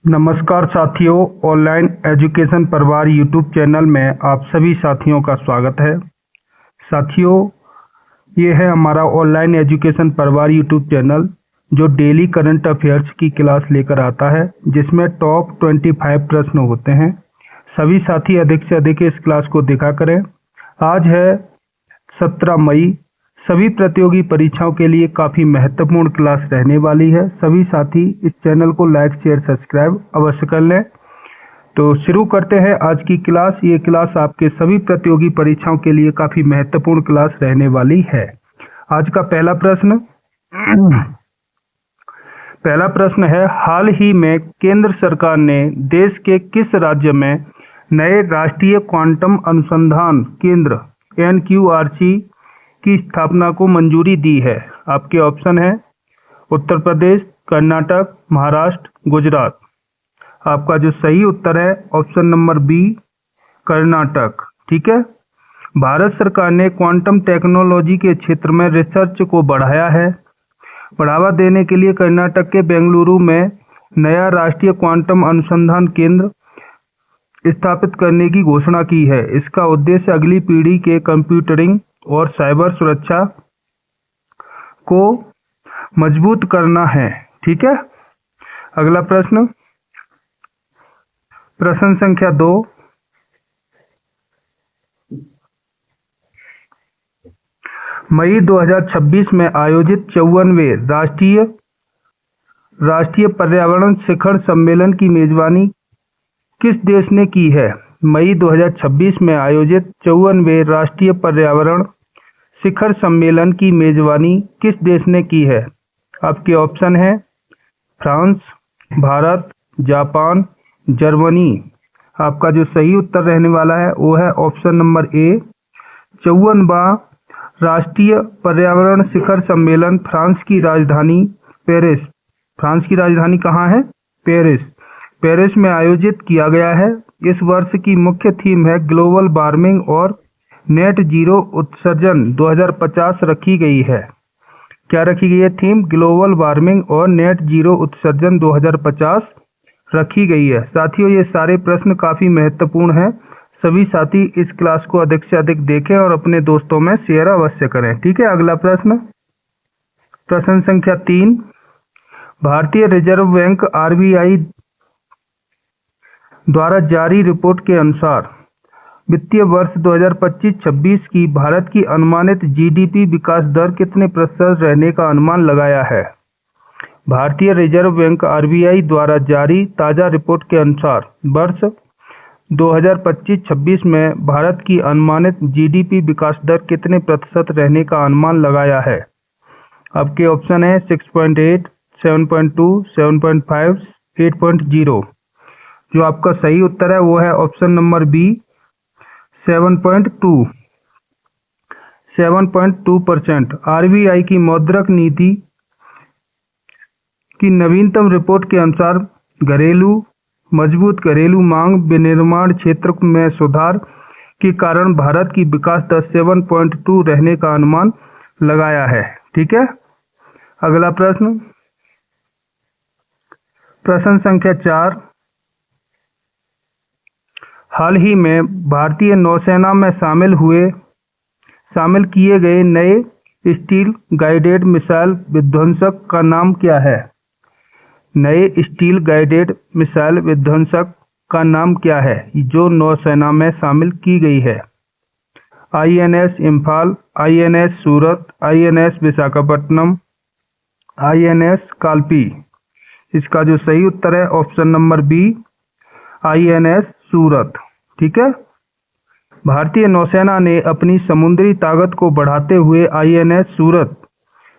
नमस्कार साथियों, online education परिवार यूट्यूब चैनल में आप सभी साथियों का स्वागत है। साथियों, ये है हमारा ऑनलाइन एजुकेशन परिवार यूट्यूब चैनल जो डेली करंट अफेयर्स की क्लास लेकर आता है, जिसमें टॉप 25 प्रश्न होते हैं। सभी साथी अधिक से अधिक इस क्लास को देखा करें। आज है 17 मई। सभी प्रतियोगी परीक्षाओं के लिए काफ़ी महत्वपूर्ण क्लास रहने वाली है। सभी साथी इस चैनल को लाइक शेयर सब्सक्राइब अवश्य कर लें। तो शुरू करते हैं आज की क्लास। ये क्लास आपके सभी प्रतियोगी परीक्षाओं के लिए काफ़ी महत्वपूर्ण क्लास रहने वाली है। आज का पहला प्रश्न है, हाल ही में केंद्र सरकार ने देश के किस राज्य में नए राष्ट्रीय क्वांटम अनुसंधान केंद्र NQRC की स्थापना को मंजूरी दी है? आपके ऑप्शन है उत्तर प्रदेश, कर्नाटक, महाराष्ट्र, गुजरात। आपका जो सही उत्तर है ऑप्शन नंबर बी, कर्नाटक। ठीक है। भारत सरकार ने क्वांटम टेक्नोलॉजी के क्षेत्र में रिसर्च को बढ़ावा देने के लिए कर्नाटक के बेंगलुरु में नया राष्ट्रीय क्वांटम अनुसंधान केंद्र स्थापित करने की घोषणा की है। इसका उद्देश्य अगली पीढ़ी के कंप्यूटरिंग और साइबर सुरक्षा को मजबूत करना है। ठीक है। अगला प्रश्न संख्या 2। मई 2026 में आयोजित 54वें राष्ट्रीय पर्यावरण शिखर सम्मेलन की मेजबानी किस देश ने की है? मई 2026 में आयोजित 54वें राष्ट्रीय पर्यावरण शिखर सम्मेलन की मेजबानी किस देश ने की है? आपके ऑप्शन है फ्रांस, भारत, जापान, जर्मनी। आपका जो सही उत्तर रहने वाला है वो है ऑप्शन नंबर ए। 54वां राष्ट्रीय पर्यावरण शिखर सम्मेलन फ्रांस की राजधानी कहाँ है? पेरिस में आयोजित किया गया है। इस वर्ष की मुख्य थीम है ग्लोबल वार्मिंग और नेट जीरो उत्सर्जन 2050 रखी गई है। क्या रखी गई है थीम? ग्लोबल वार्मिंग और नेट जीरो उत्सर्जन 2050 रखी गई है। साथियों, ये सारे प्रश्न काफ़ी महत्वपूर्ण हैं। सभी साथी इस क्लास को अधिक से अधिक देखें और अपने दोस्तों में शेयर अवश्य करें। ठीक है। अगला प्रश्न संख्या 3। भारतीय रिजर्व बैंक RBI द्वारा जारी रिपोर्ट के अनुसार वित्तीय वर्ष 2025-26 की भारत की अनुमानित GDP विकास दर कितने प्रतिशत रहने का अनुमान लगाया है? भारतीय रिजर्व बैंक RBI द्वारा जारी ताज़ा रिपोर्ट के अनुसार वर्ष 2025-26 में भारत की अनुमानित GDP विकास दर कितने प्रतिशत रहने का अनुमान लगाया है? आपके ऑप्शन है 6.8, 7.2, 7.5, 8.0। जो आपका सही उत्तर है वो है ऑप्शन नंबर बी, 7.2%। RBI की मौद्रिक नीति की नवीनतम रिपोर्ट के अनुसार मजबूत घरेलू मांग, विनिर्माण क्षेत्र में सुधार के कारण भारत की विकास दर 7.2 रहने का अनुमान लगाया है। ठीक है। अगला प्रश्न संख्या 4। हाल ही में भारतीय नौसेना में शामिल किए गए नए स्टील गाइडेड मिसाइल विध्वंसक का नाम क्या है? नए स्टील गाइडेड मिसाइल विध्वंसक का नाम क्या है जो नौसेना में शामिल की गई है? INS इम्फाल, INS सूरत, INS विशाखापट्टनम, INS कालपी। इसका जो सही उत्तर है ऑप्शन नंबर बी, INS सूरत। ठीक है। भारतीय नौसेना ने अपनी समुद्री ताकत को बढ़ाते हुए INS सूरत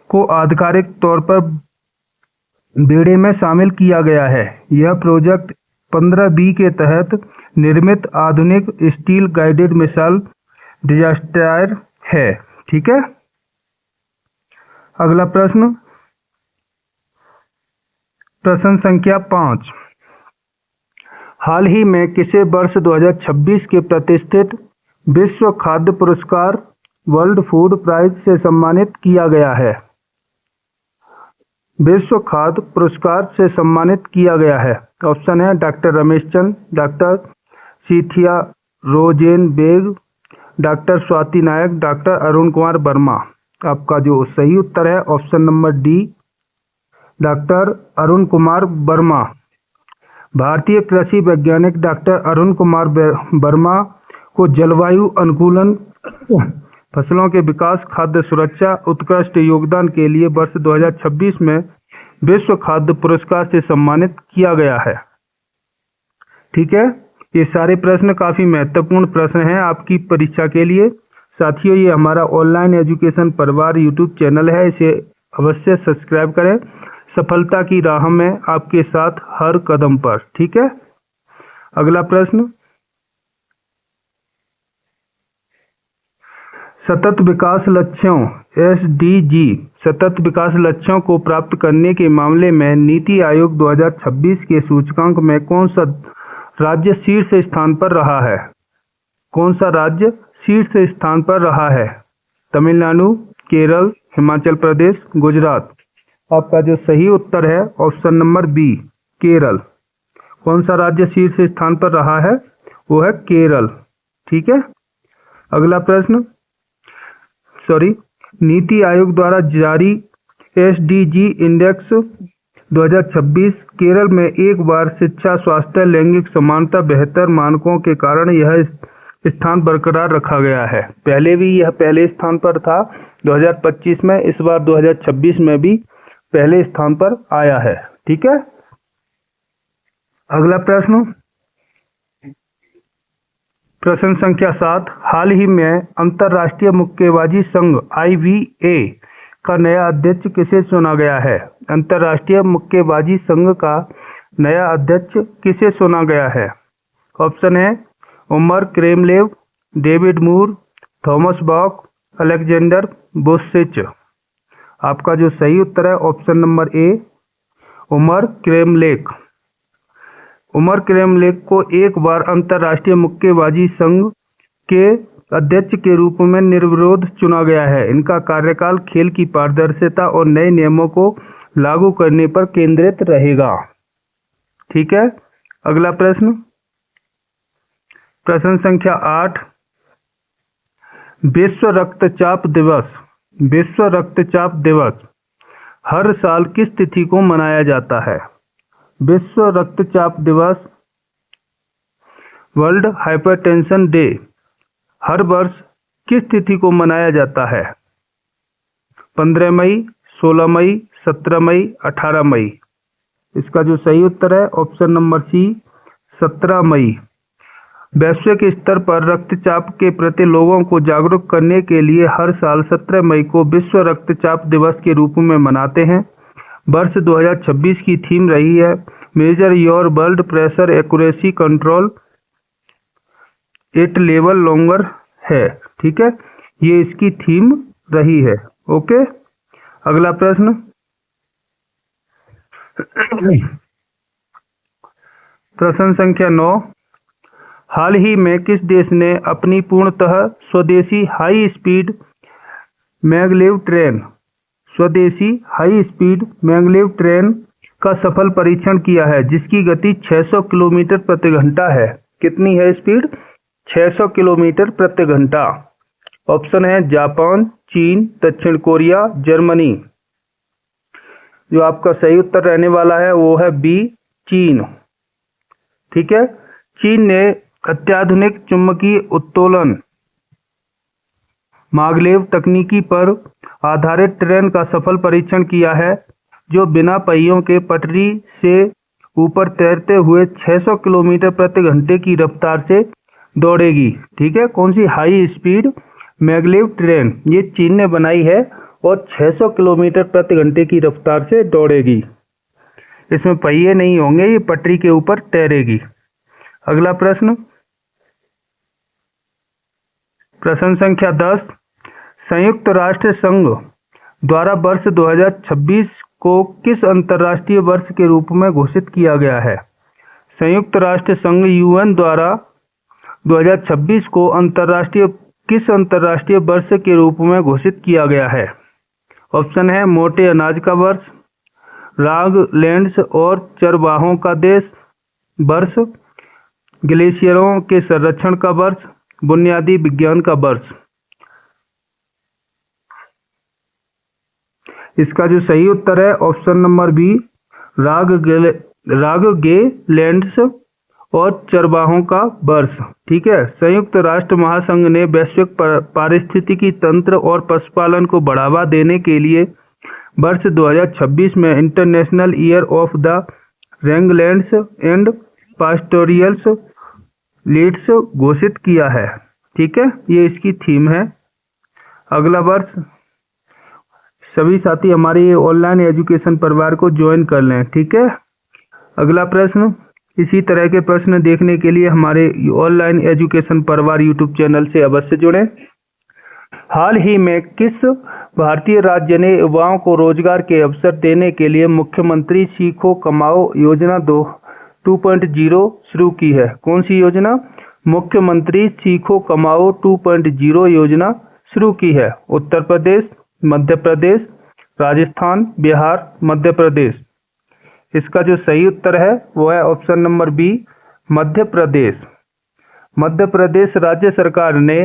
को आधिकारिक तौर पर बेड़े में शामिल किया गया है। यह प्रोजेक्ट 15B के तहत निर्मित आधुनिक स्टील गाइडेड मिसाइल डिजास्टर है। ठीक है। अगला प्रश्न संख्या 5। हाल ही में किसे वर्ष 2026 के प्रतिष्ठित विश्व खाद्य पुरस्कार वर्ल्ड फूड प्राइज से सम्मानित किया गया है? विश्व खाद्य पुरस्कार से सम्मानित किया गया है। ऑप्शन है doctor Ramesh Chand, doctor Cynthia Rosenberg, doctor Swati Nayak, doctor Arun Kumar Verma. आपका जो सही उत्तर है option number D, doctor Arun Kumar Verma. भारतीय कृषि वैज्ञानिक डॉक्टर अरुण कुमार वर्मा को जलवायु अनुकूलन, फसलों के विकास, खाद्य सुरक्षा, उत्कृष्ट योगदान के लिए वर्ष 2026 में विश्व खाद्य पुरस्कार से सम्मानित किया गया है। ठीक है, ये सारे प्रश्न काफी महत्वपूर्ण प्रश्न हैं आपकी परीक्षा के लिए। साथियों, ये हमारा ऑनलाइन एजुकेशन परिवार यूट्यूब चैनल है, इसे अवश्य सब्सक्राइब करें। सफलता की राह में आपके साथ हर कदम पर। ठीक है, अगला प्रश्न, सतत विकास लक्ष्यों SDG सतत विकास लक्ष्यों को प्राप्त करने के मामले में नीति आयोग 2026 के सूचकांक में कौन सा राज्य शीर्ष स्थान पर रहा है? कौन सा राज्य शीर्ष स्थान पर रहा है? तमिलनाडु, केरल, हिमाचल प्रदेश, गुजरात। आपका जो सही उत्तर है ऑप्शन नंबर बी, केरल। कौन सा राज्य शीर्ष स्थान पर रहा है? वो है केरल। ठीक है, अगला प्रश्न, नीति आयोग द्वारा जारी SDG इंडेक्स 2026 केरल में एक बार शिक्षा, स्वास्थ्य, लैंगिक समानता, बेहतर मानकों के कारण यह स्थान बरकरार रखा गया है। पहले भी यह पहले स्थान पर था 2025 में, इस बार 2026 में भी पहले स्थान पर आया है। ठीक है, अगला प्रश्न, प्रश्न संख्या 7, हाल ही में अंतरराष्ट्रीय मुक्केबाजी संघ IBA का नया अध्यक्ष किसे चुना गया है? अंतरराष्ट्रीय मुक्केबाजी संघ का नया अध्यक्ष किसे चुना गया है? ऑप्शन है Umar Kremlev, David Moore, Thomas Bach, Alexander Busich. आपका जो सही उत्तर है option number A, Umar Kremlev. Umar Kremlev को एक बार अंतरराष्ट्रीय मुक्केबाजी संघ के अध्यक्ष के रूप में निर्विरोध चुना गया है। इनका कार्यकाल खेल की पारदर्शिता और नए नियमों को लागू करने पर केंद्रित रहेगा। ठीक है, अगला प्रश्न, प्रश्न संख्या 8, विश्व रक्तचाप दिवस। विश्व रक्तचाप दिवस हर साल किस तिथि को मनाया जाता है? विश्व रक्तचाप दिवस, वर्ल्ड हाइपरटेंशन डे, हर वर्ष किस तिथि को मनाया जाता है? 15 मई, 16 मई, 17 मई, 18 मई। इसका जो सही उत्तर है ऑप्शन नंबर सी, 17 मई। वैश्विक स्तर पर रक्तचाप के प्रति लोगों को जागरूक करने के लिए हर साल 17 मई को विश्व रक्तचाप दिवस के रूप में मनाते हैं। वर्ष 2026 की थीम रही है major your blood pressure accuracy control it level longer है। ठीक है, ये इसकी थीम रही है। ओके, अगला प्रश्न, प्रश्न संख्या 9, हाल ही में किस देश ने अपनी पूर्णतः स्वदेशी हाई स्पीड मैगलेव ट्रेन का सफल परीक्षण किया है, जिसकी गति 600 किलोमीटर प्रति घंटा है? कितनी है स्पीड? 600 किलोमीटर प्रति घंटा। ऑप्शन है जापान, चीन, दक्षिण कोरिया, जर्मनी। जो आपका सही उत्तर रहने वाला है वो है बी, चीन। ठीक है, चीन ने अत्याधुनिक चुंबकीय उत्तोलन मागलेव तकनीकी पर आधारित ट्रेन का सफल परीक्षण किया है, जो बिना पहियों के पटरी से ऊपर तैरते हुए 600 किलोमीटर प्रति घंटे की रफ्तार से दौड़ेगी। ठीक है, कौन सी? हाई स्पीड मैगलेव ट्रेन, ये चीन ने बनाई है और 600 किलोमीटर प्रति घंटे की रफ्तार से दौड़ेगी। इसमें पहिए नहीं होंगे, ये पटरी के ऊपर तैरेगी। अगला प्रश्न, प्रश्न संख्या 10, संयुक्त राष्ट्र संघ द्वारा वर्ष 2026 को किस अंतर्राष्ट्रीय वर्ष के रूप में घोषित किया गया है? संयुक्त राष्ट्र संघ UN द्वारा 2026 को किस अंतर्राष्ट्रीय वर्ष के रूप में घोषित किया गया है? ऑप्शन है मोटे अनाज का वर्ष, राग लैंड्स और चरवाहों का देश, वर्ष, ग्लेशियरों के संरक्षण का वर्ष, बुनियादी विज्ञान का वर्ष। इसका जो सही उत्तर है ऑप्शन नंबर बी, रागगेलैंड्स और चरवाहों का वर्ष। ठीक है। संयुक्त राष्ट्र महासंघ ने वैश्विक पारिस्थितिकी तंत्र और पशुपालन को बढ़ावा देने के लिए वर्ष 2026 में international year of the rangelands and pastoralists लीड्स घोषित किया है। ठीक है, ये इसकी थीम है। अगला वर्ष सभी साथी हमारी ऑनलाइन एजुकेशन परिवार को ज्वाइन कर लें। ठीक है। अगला प्रश्न, इसी तरह के प्रश्न देखने के लिए हमारे ऑनलाइन एजुकेशन परिवार यूट्यूब चैनल से अवश्य जुड़ें। हाल ही में किस भारतीय राज्य ने युवाओं को रोजगार के अवसर देने के लिए मुख्यमंत्री सीखो कमाओ योजना 2.0 शुरू की है? कौन सी योजना? मुख्यमंत्री सीखो कमाओ 2.0 योजना शुरू की है। उत्तर प्रदेश, मध्य प्रदेश, राजस्थान, बिहार, मध्य प्रदेश। इसका जो सही उत्तर है वो है option number B, Madhya Pradesh. Madhya Pradesh राज्य सरकार ने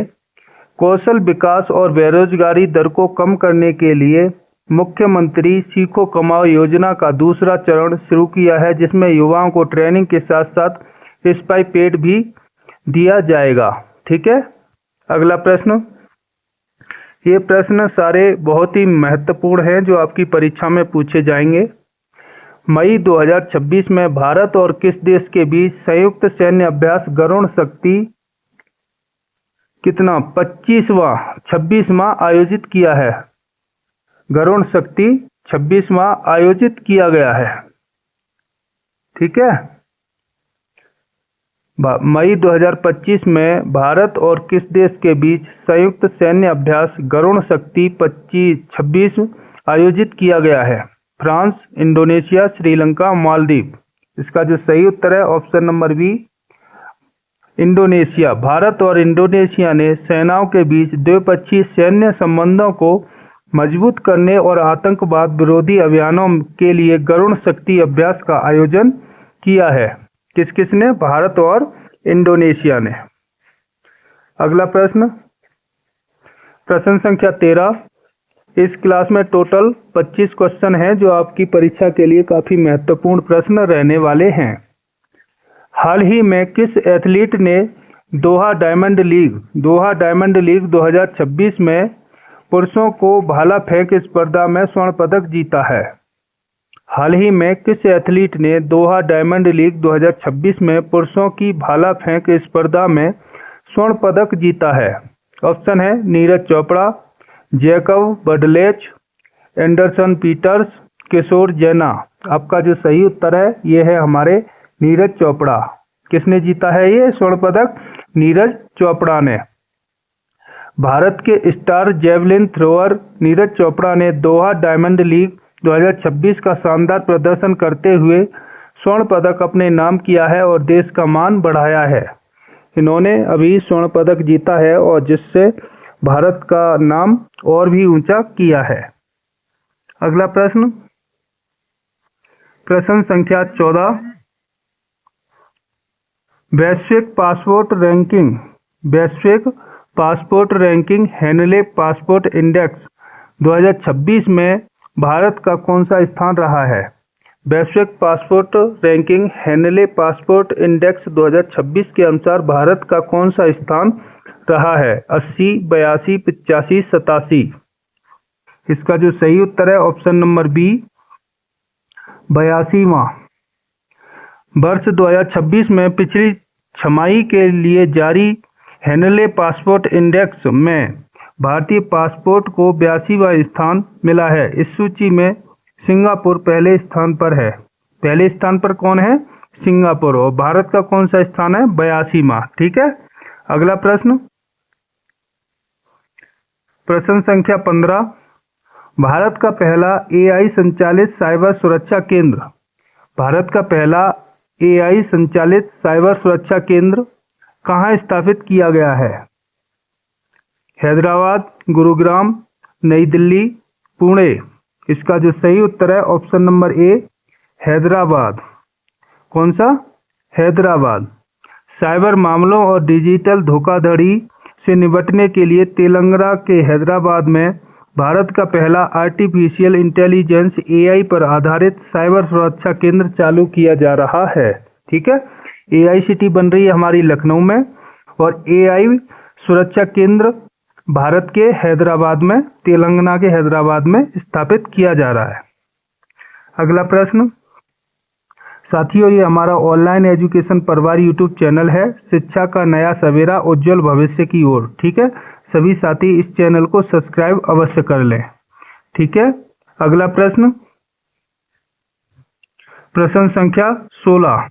कौशल विकास और बेरोजगारी दर को कम करने के लिए मुख्यमंत्री सीखो कमाओ योजना का दूसरा चरण शुरू किया है, जिसमें युवाओं को ट्रेनिंग के साथ साथ स्टाइपेंड भी दिया जाएगा। ठीक है। अगला प्रश्न, ये प्रश्न सारे बहुत ही महत्वपूर्ण हैं जो आपकी परीक्षा में पूछे जाएंगे। मई 2026 में भारत और किस देश के बीच संयुक्त सैन्य अभ्यास गरुण शक्ति कितना 26वां आयोजित किया है? गरुण शक्ति 26वां आयोजित किया गया है। ठीक है। मई 2025 में भारत और किस देश के बीच संयुक्त सैन्य अभ्यास गरुण शक्ति 26 आयोजित किया गया है? France, Indonesia, Sri Lanka, Maldives. इसका जो सही उत्तर है option number B, Indonesia. Bharat और इंडोनेशिया ने सेनाओं के बीच द्विपक्षीय सैन्य संबंधों को मजबूत करने और आतंकवाद विरोधी अभियानों के लिए गरुण शक्ति अभ्यास का आयोजन किया है। किस किस ने? भारत और इंडोनेशिया ने। अगला प्रश्न, प्रश्न संख्या 13। इस क्लास में टोटल 25 क्वेश्चन हैं जो आपकी परीक्षा के लिए काफी महत्वपूर्ण प्रश्न रहने वाले हैं। हाल ही में किस एथलीट ने दोहा डायमंड लीग 2026 में पुरुषों को भाला फेंक स्पर्धा में स्वर्ण पदक जीता है? हाल ही में किस एथलीट ने दोहा डायमंड लीग 2026 में पुरुषों की भाला फेंक स्पर्धा में स्वर्ण पदक जीता है? ऑप्शन है Neeraj Chopra, Jakub Vadlejch, Anderson Peters, Kishore Jena. आपका जो सही उत्तर है ये है हमारे नीरज चोपड़ा। किसने जीता है ये स्वर्ण पदक? नीरज चोपड़ा ने। भारत के star javelin thrower Neeraj Chopra ने दोहा डायमंड लीग 2026 का शानदार प्रदर्शन करते हुए स्वर्ण पदक अपने नाम किया है और देश का मान बढ़ाया है। इन्होंने अभी स्वर्ण पदक जीता है और जिससे भारत का नाम और भी ऊंचा किया है। अगला प्रश्न, प्रश्न संख्या 14। वैश्विक passport ranking Henley passport index 2026 में भारत का कौन सा स्थान रहा है? वैश्विक passport ranking Henley passport index 2026 के अनुसार भारत का कौन सा स्थान रहा है? 80, 82, 85, 87। इसका जो सही उत्तर है ऑप्शन नंबर बी, 82वां। वर्ष 2026 में पिछली छमाही के लिए जारी हेनले पासपोर्ट इंडेक्स में भारतीय पासपोर्ट को 82वां स्थान मिला है। इस सूची में सिंगापुर पहले स्थान पर है। पहले स्थान पर कौन है? सिंगापुर। और भारत का कौन सा स्थान है? 82वां। ठीक है। अगला प्रश्न, प्रश्न संख्या 15। भारत का पहला AI संचालित साइबर सुरक्षा केंद्र कहाँ स्थापित किया गया है? हैदराबाद, गुरुग्राम, नई दिल्ली, पुणे। इसका जो सही उत्तर है ऑप्शन नंबर ए, हैदराबाद। कौन सा? हैदराबाद। साइबर मामलों और डिजिटल धोखाधड़ी से निपटने के लिए तेलंगाना के हैदराबाद में भारत का पहला आर्टिफिशियल इंटेलिजेंस एआई पर आधारित साइबर सुरक्षा केंद्र चालू किया जा रहा है। ठीक है, एआई सिटी बन रही है हमारी लखनऊ में और एआई सुरक्षा केंद्र भारत के हैदराबाद में, तेलंगाना के हैदराबाद में स्थापित किया जा रहा है। अगला प्रश्न साथियों, ये हमारा ऑनलाइन एजुकेशन परिवार यूट्यूब चैनल है, शिक्षा का नया सवेरा उज्जवल भविष्य की ओर। ठीक है, सभी साथी इस चैनल को सब्सक्राइब अवश्य कर लें। ठीक है, अगला प्रश्न, प्रश्न संख्या 16,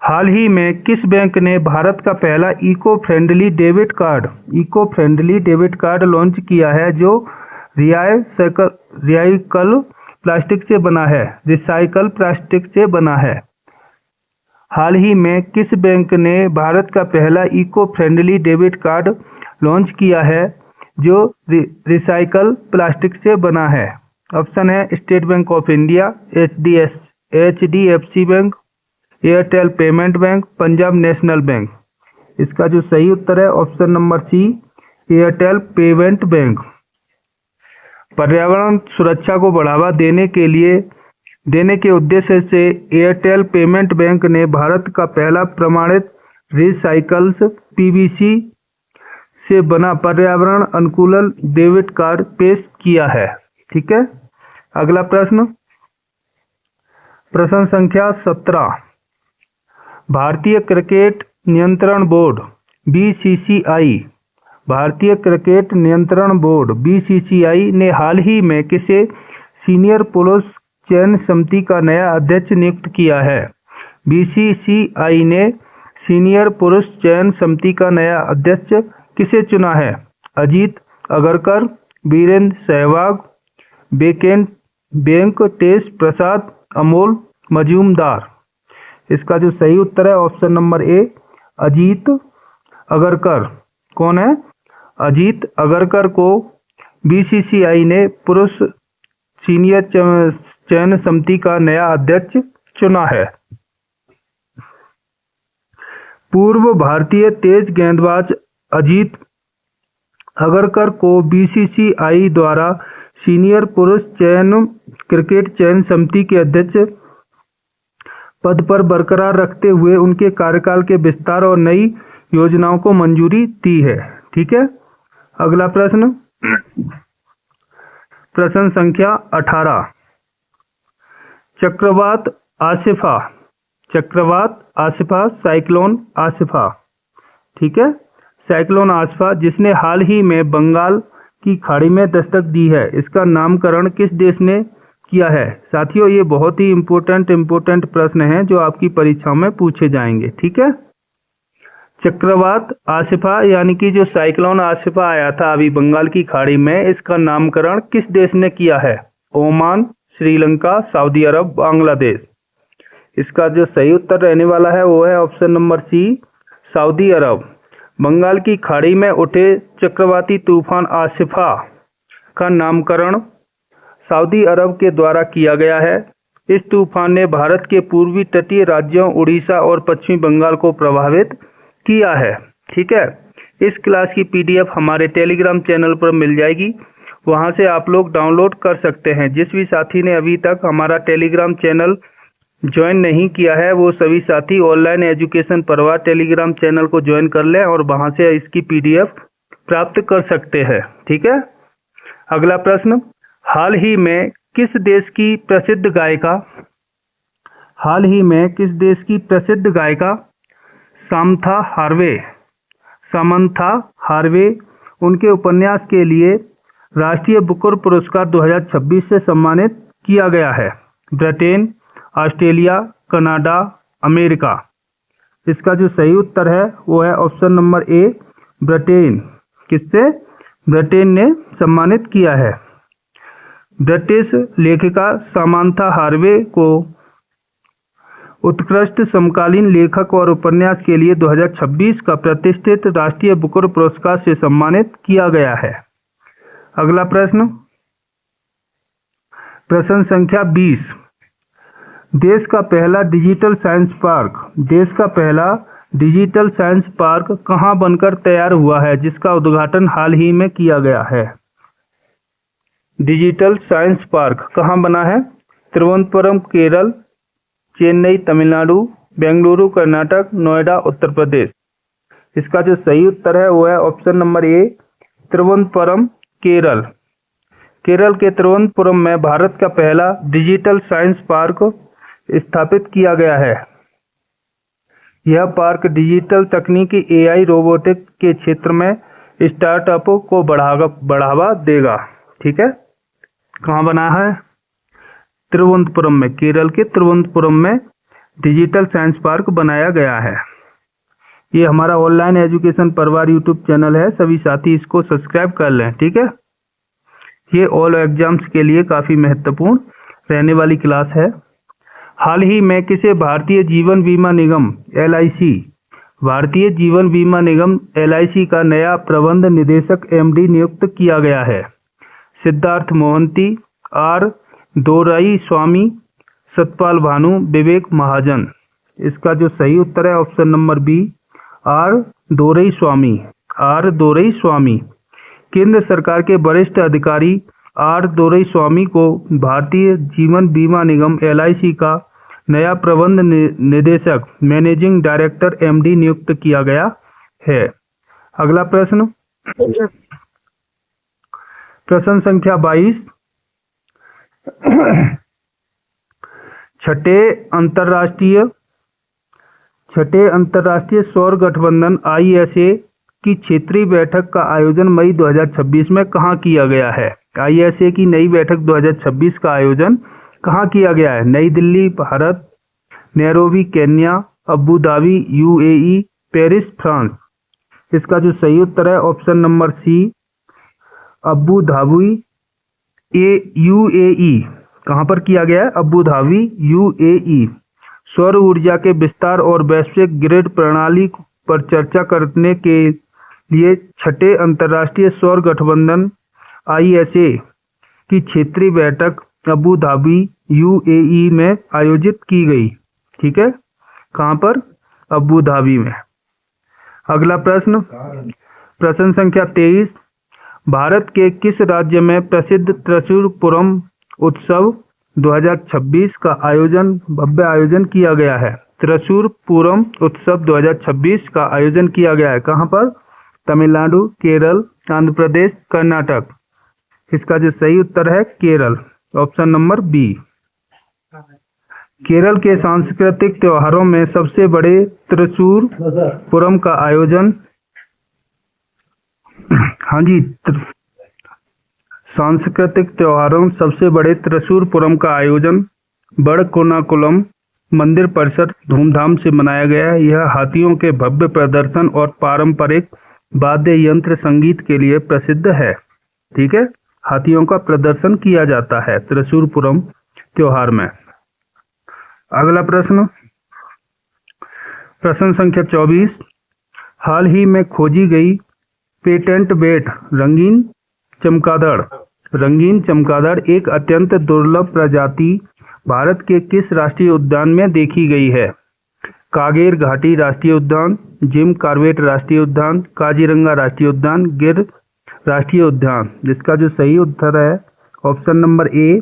हाल ही में किस बैंक ने भारत का पहला eco friendly debit card launch किया है जो रिसाइकल प्लास्टिक से बना है? हाल ही में किस बैंक ने भारत का पहला eco friendly debit card launch किया है जो रिसाइकल प्लास्टिक से बना है? ऑप्शन है State Bank of India, HDFC bank, Airtel payment bank, Punjab National Bank. इसका जो सही उत्तर है option number C, Airtel payment bank. पर्यावरण सुरक्षा को बढ़ावा देने के उद्देश्य से एयरटेल पेमेंट बैंक ने भारत का पहला प्रमाणित रिसाइकल्स PVC से बना पर्यावरण अनुकूल डेबिट कार्ड पेश किया है। ठीक है, अगला प्रश्न, प्रश्न संख्या 17, भारतीय क्रिकेट नियंत्रण बोर्ड BCCI ने हाल ही में किसे सीनियर पुरुष चयन समिति का नया अध्यक्ष नियुक्त किया है? BCCI ने सीनियर पुरुष चयन समिति का नया अध्यक्ष किसे चुना है? अजीत अगरकर, वीरेंद्र सहवाग, वेंकटेश प्रसाद, अमोल मजूमदार। इसका जो सही उत्तर है ऑप्शन नंबर ए, अजीत अगरकर। कौन है? अजीत अगरकर को BCCI ने पुरुष सीनियर चयन समिति का नया अध्यक्ष चुना है। पूर्व भारतीय तेज गेंदबाज अजीत अगरकर को BCCI द्वारा सीनियर पुरुष क्रिकेट चयन समिति के अध्यक्ष पद पर बरकरार रखते हुए उनके कार्यकाल के विस्तार और नई योजनाओं को मंजूरी दी है। ठीक है, अगला प्रश्न, प्रश्न संख्या 18, चक्रवात आसिफा साइक्लोन आसिफा। ठीक है, साइक्लोन आसिफा जिसने हाल ही में बंगाल की खाड़ी में दस्तक दी है, इसका नामकरण किस देश ने किया है? साथियों, ये बहुत ही इम्पोर्टेंट प्रश्न हैं जो आपकी परीक्षाओं में पूछे जाएंगे। ठीक है, चक्रवात आसिफा यानी कि जो साइक्लोन आसिफा आया था अभी बंगाल की खाड़ी में, इसका नामकरण किस देश ने किया है? ओमान, श्रीलंका, सऊदी अरब, बांग्लादेश। इसका जो सही उत्तर रहने वाला है वो है ऑप्शन नंबर सी, सऊदी अरब। बंगाल की खाड़ी में उठे चक्रवाती तूफान आसिफा का नामकरण सऊदी अरब के द्वारा किया गया है। इस तूफान ने भारत के पूर्वी तटीय राज्यों उड़ीसा और पश्चिमी बंगाल को प्रभावित किया है। ठीक है, इस क्लास की PDF हमारे टेलीग्राम चैनल पर मिल जाएगी, वहां से आप लोग डाउनलोड कर सकते हैं। जिस भी साथी ने अभी तक हमारा टेलीग्राम चैनल ज्वाइन नहीं किया है वो सभी साथी ऑनलाइन एजुकेशन परिवार टेलीग्राम चैनल को ज्वाइन कर लें और वहां से इसकी PDF प्राप्त कर सकते हैं। ठीक है, अगला प्रश्न, हाल ही में किस देश की प्रसिद्ध गायिका सामंथा हार्वे उनके उपन्यास के लिए राष्ट्रीय बुकर पुरस्कार 2026 से सम्मानित किया गया है? Britain, Australia, Canada, America. इसका जो सही उत्तर है वो है ऑप्शन नंबर ए, ब्रिटेन। किससे? ब्रिटेन ने सम्मानित किया है। ब्रिटिश लेखिका सामंथा हार्वे को उत्कृष्ट समकालीन लेखक और उपन्यास के लिए 2026 का प्रतिष्ठित राष्ट्रीय बुकर पुरस्कार से सम्मानित किया गया है। अगला प्रश्न, प्रश्न संख्या 20, देश का पहला डिजिटल साइंस पार्क, देश का पहला डिजिटल साइंस पार्क कहाँ बनकर तैयार हुआ है, जिसका उद्घाटन हाल ही में किया गया है? डिजिटल साइंस पार्क कहाँ बना है? तिरुवनंतपुरम केरल, चेन्नई तमिलनाडु, बेंगलुरु कर्नाटक, नोएडा उत्तर प्रदेश। इसका जो सही उत्तर है वो है ऑप्शन नंबर ए, तिरुवनंतपुरम केरल। केरल के तिरुवनंतपुरम में भारत का पहला डिजिटल साइंस पार्क स्थापित किया गया है। यह पार्क डिजिटल तकनीकी, एआई, रोबोटिक के क्षेत्र में स्टार्टअप को बढ़ावा देगा। ठीक है, कहाँ बना है? तिरुवनंतपुरम में, केरल के तिरुवनंतपुरम में डिजिटल साइंस पार्क बनाया गया है। ये हमारा ऑनलाइन एजुकेशन परिवार यूट्यूब चैनल है, सभी साथी इसको सब्सक्राइब कर लें। ठीक है, ये ऑल एग्जाम्स के लिए काफी महत्वपूर्ण रहने वाली क्लास है। हाल ही में किसे भारतीय जीवन बीमा निगम LIC, भारतीय जीवन बीमा निगम LIC का नया प्रबंध निदेशक MD नियुक्त किया गया है? सिद्धार्थ मोहंती, R दोराई स्वामी, सतपाल भानु, विवेक महाजन। इसका जो सही उत्तर है ऑप्शन नंबर बी, R दोरई स्वामी, R दोरई स्वामी। केंद्र सरकार के वरिष्ठ अधिकारी R दोरई स्वामी को भारतीय जीवन बीमा निगम LIC का नया प्रबंध निदेशक मैनेजिंग डायरेक्टर MD नियुक्त किया गया है। अगला प्रश्न, प्रश्न संख्या 22। छठे अंतर्राष्ट्रीय सौर गठबंधन ISA की क्षेत्रीय बैठक का आयोजन मई 2026 में कहाँ किया गया है? ISA की नई बैठक 2026 का आयोजन कहाँ किया गया है? नई Delhi Bharat, Nairobi Kenya, Abu Dhabi UAE, Paris France. इसका जो सही उत्तर है option number C, Abu Dhabi UAE। कहाँ पर किया गया है? Abu Dhabi UAE। सौर ऊर्जा के विस्तार और वैश्विक ग्रिड प्रणाली पर चर्चा करने के लिए छठे अंतर्राष्ट्रीय सौर गठबंधन ISA की क्षेत्रीय बैठक अबू धाबी UAE में आयोजित की गई। ठीक है, कहाँ पर? अबू धाबी में। अगला प्रश्न, प्रश्न संख्या 23। भारत के किस राज्य में प्रसिद्ध त्रिशूरपुरम उत्सव 2026 का भव्य आयोजन किया गया है? त्रिशूरपुरम उत्सव 2026 का आयोजन किया गया है कहाँ पर? तमिलनाडु, केरल, आंध्र प्रदेश, कर्नाटक। इसका जो सही उत्तर है Kerala, option number B. Kerala के सांस्कृतिक त्योहारों में सबसे बड़े त्रिशूरपुरम का आयोजन, हाँ जी, सांस्कृतिक त्योहारों सबसे बड़े त्रिशूरपुरम का आयोजन बड़कुन्नाकुलम मंदिर परिसर धूमधाम से मनाया गया है। यह हाथियों के भव्य प्रदर्शन और पारंपरिक वाद्य यंत्र संगीत के लिए प्रसिद्ध है। ठीक है, हाथियों का प्रदर्शन किया जाता है त्रिशूरपुरम त्योहार में। अगला प्रश्न, प्रश्न संख्या 24। हाल ही में खोजी गई पेटेंट बेट रंगीन चमगादड़ एक अत्यंत दुर्लभ प्रजाति भारत के किस राष्ट्रीय उद्यान में देखी गई है? कागेर घाटी राष्ट्रीय उद्यान, जिम कॉर्बेट राष्ट्रीय उद्यान, काजीरंगा राष्ट्रीय उद्यान, गिर राष्ट्रीय उद्यान। जिसका जो सही उत्तर है ऑप्शन नंबर ए,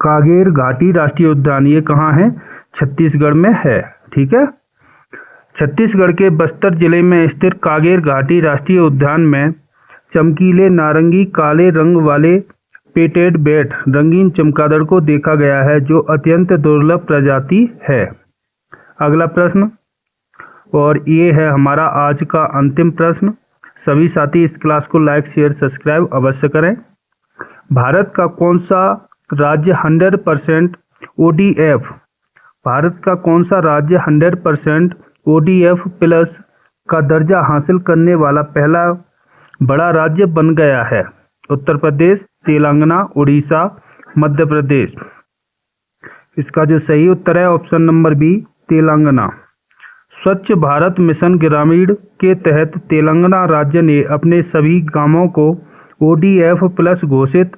कागेर घाटी राष्ट्रीय उद्यान। ये कहाँ है? छत्तीसगढ़ में है। ठीक है, छत्तीसगढ़ के बस्तर जिले में स्थित कागेर घाटी राष्ट्रीय उद्यान में चमकीले नारंगी काले रंग वाले पेटेड बेट रंगीन चमगादड़ को देखा गया है, जो अत्यंत दुर्लभ प्रजाति है। अगला प्रश्न, और ये है हमारा आज का अंतिम प्रश्न। सभी साथी इस क्लास को लाइक शेयर सब्सक्राइब अवश्य करें। भारत का कौन सा राज्य 100% ODF, भारत का कौन सा राज्य 100% ODF प्लस का दर्जा हासिल करने वाला पहला बड़ा राज्य बन गया है? उत्तर प्रदेश, तेलंगाना, उड़ीसा, मध्य प्रदेश। इसका जो सही उत्तर है ऑप्शन नंबर बी, तेलंगाना। स्वच्छ भारत मिशन ग्रामीण के तहत तेलंगाना राज्य ने अपने सभी गांवों को ODF प्लस घोषित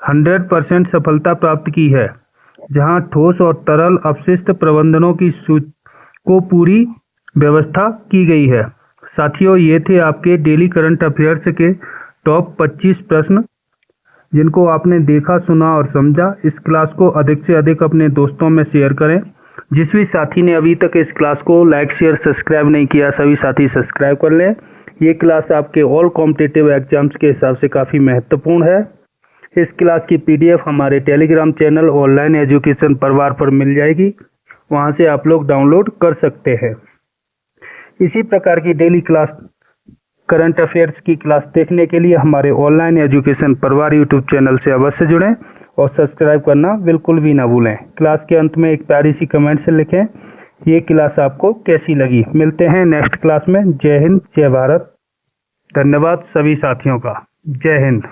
100% सफलता प्राप्त की है। जहां ठोस और तरल अपशिष्ट प्रबंधनों की को पूरी व्यवस्था की गई है। साथियों, ये थे आपके डेली करंट अफेयर्स के टॉप 25 प्रश्न, जिनको आपने देखा, सुना और समझा। इस क्लास को अधिक से अधिक अपने दोस्तों में शेयर करें। जिस भी साथी ने अभी तक इस क्लास को लाइक शेयर सब्सक्राइब नहीं किया, सभी साथी सब्सक्राइब कर लें। ये क्लास आपके ऑल कॉम्पिटिटिव एग्जाम्स के हिसाब से काफ़ी महत्वपूर्ण है। इस क्लास की पीडीएफ हमारे टेलीग्राम चैनल ऑनलाइन एजुकेशन परिवार पर मिल जाएगी, वहां से आप लोग डाउनलोड कर सकते हैं। इसी प्रकार की डेली क्लास करंट अफेयर्स की क्लास देखने के लिए हमारे ऑनलाइन एजुकेशन परिवार यूट्यूब चैनल से अवश्य जुड़ें और सब्सक्राइब करना बिल्कुल भी ना भूलें। क्लास के अंत में एक प्यारी सी कमेंट से लिखें ये क्लास आपको कैसी लगी। मिलते हैं नेक्स्ट क्लास में। जय हिंद, जय भारत। धन्यवाद सभी साथियों का। जय हिंद।